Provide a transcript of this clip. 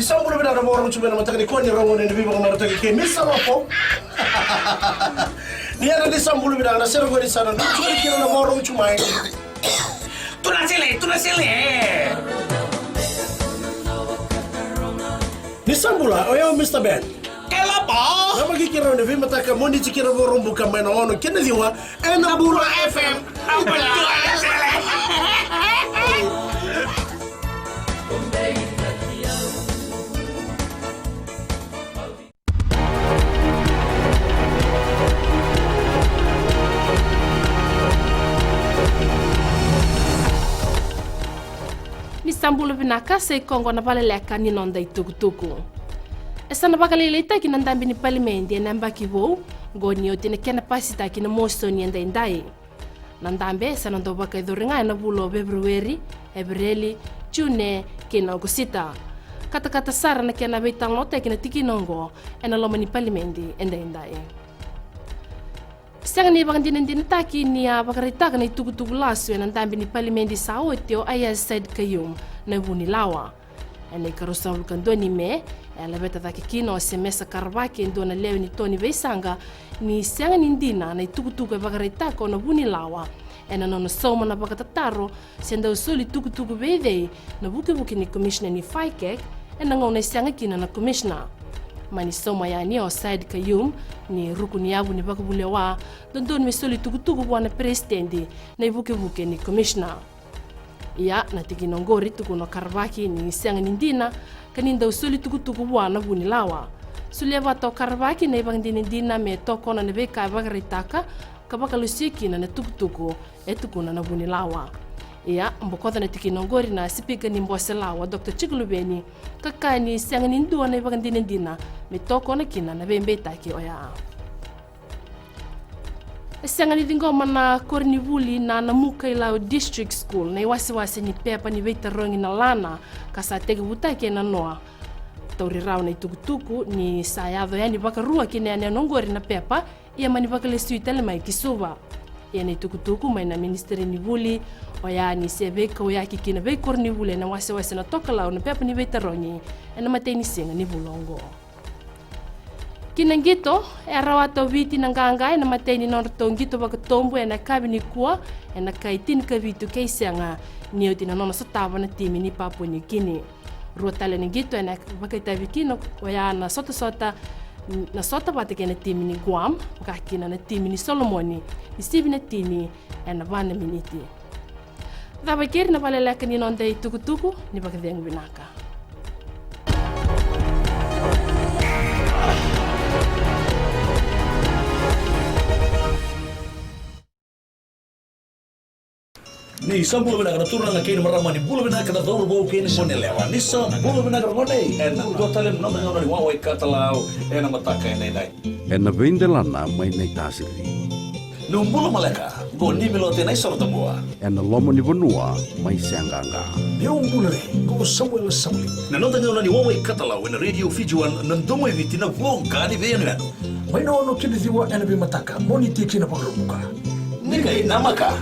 Isang mula na mo orang cuma mata ni kuan ni rangon ni bibo kamar tagi ke misa apa? Ni ada di sambulu bidang na sero gori sana. Cuma kira na mo orang cuma. Tu na sile. Ni sambula, oyo Mr. Ben. Kelapa. Nama kira ni bibo mata ka mo ni kira mo orang bukan main ono. Kena diwa, Nabula FM. Apa tu na sile? Sambulu binaka se kongo na pale leka ni nonda itukutuku. Esa na bakalilita ki nandambi ni palimendi na mbaki wo go ni otine kena pasita ki na mosto ni enda indai. Nandambe esa nando baka iduringa na bulo Februari, Ebreli, June ki na Augusita. Kata-kata sara na kena beitang lote ki na tiki nongo ena loma ni palimendi enda indai. Siang ni bakan din taki ni bakarita kana itukutuku lasu na nandambi ni palimendi sa otio aya said kayum na buni lawa. Ene karusa ulkando ni me, ela beta taki kino semesa karvaki ndo na leo ni toni veisanga ni sianga nindina na itukutuku bakarita ko na buni lawa. Ena no soma na bakatataro senda usuli tukutuku beidei na buki ni commissioner ni Faikek ena ngona sianga kina na commissioner. Mani soma ya ni Said Kayum ni rukuni yabu ni bakabulewa dondon misuli tukutuku bwana presidenti na ibuke ni commissioner. Ia na tikinongori tukuno karvaki ni sianga nindina kaninda usuli tukutuku bwana buni lawa. Suleva to karvaki na ibang dinindina me toko na nebeka bagaritaka kabakalusiki na tukutuku etukuna na buni lawa. Ia mbokota na tikinongori na sipika ni mbose lawa Dr. Chigulubeni kakani sianga nindua na ibang dinindina me toko na kina na bembeta ki oya. Sianga nidingoma na Kornivuli na namuka ilao district school na iwasi ni pepa ni veita rongi na lana kasa tege butake na noa. Tauri rao na itukutuku ni sayado yani baka rua kine ane nongori na pepa ia mani baka lesu itale mai kisuva. Ia na itukutuku mai na ministeri ni vuli oya ni sebeka oya kikina vei Kornivuli na wasi na toka lao na pepa ni veita rongi ena mateni singa ni vulongo. Kinangito, rawato viti nangangai na mateni nortongito bakatombo na kabini kuwa na kaitin kavitu kaisanga nioti na nono sotava na timi ni Papua New Guinea. Ruotale ningito na bakaitavikino oya na sota batike na timi ni Guam, kakina na timi ni Solomoni, ni sibi na timi na vana miniti. Dabakiri na paleleka ni nonda tukutuku ni bakadeng binaka. Ni sambulu binaga na turna na kini marama ni bulu binaga na dawul bau kini mone lewa. Ni sambulu binaga ngone en do talem no ngone ni wawe katalau en mataka en dai. En na vendelana mai nei tasiri. No bulu maleka go ni milote nai sorta boa. En na lomo ni bonua mai sanganga. Ni bulu go Samuel Samli. Na no ngone ni wawe katalau en radio Fijuan nandomo eviti na vonga ni venu. Mai no kini diwa ena bi mataka moni tiki na pagruka. Ni kai namaka.